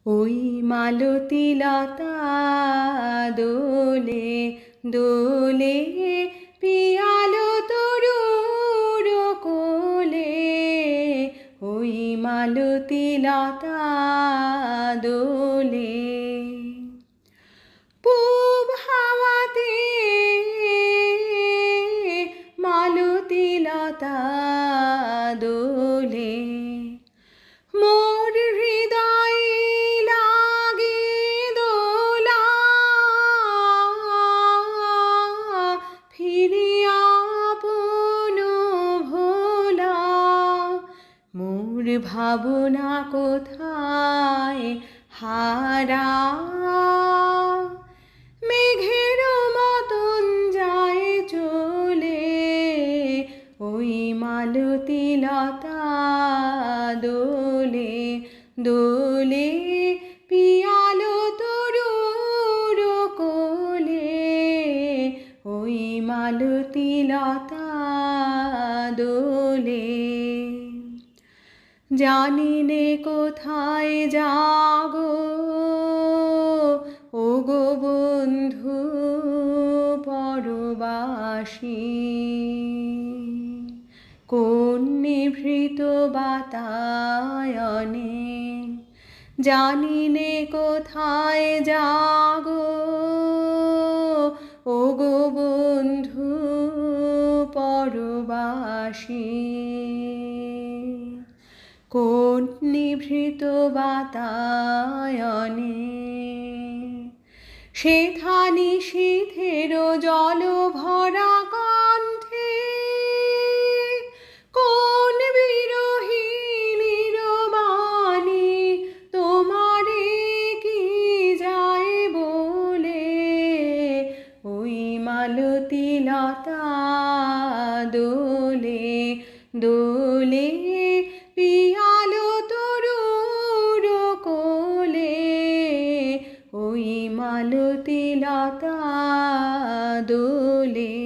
ওই মালতী লতা দোলে দোলে, পিয়ালো তরুর কোলে। ওই মালতী লতা দোলে, পূব হাওয়াতে মালতী লতা দোলে। মোর হৃদয়ে লাগে দোলা, ফিরিয়া আপন ভোলা। মোর ভাবনা কোথায় হারা, মেঘের মতন যায় চলে। ওই মালতী লতা দোলে দোলে, পিয়ালো তরুর কোলে। ওই মালতী লতা দোলে। জানি নে কোথায় যাগো ওগো বন্ধু পরবাসী, কোন নিভৃত বাতায়নে। জানি নে কোথায় যাগো ওগো বন্ধু পরবাসী, কোন নিভৃত বাতায়নে। সেথা নিশীথের জল ভরা কণ্ঠে, কোন বিরহিণীর বাণী তোমারে কি যায় বলে। ওই মালতী লতা দোলে দোলে, পিয়ালো তরুর কোলে। ওই মালতী লতা দোলে।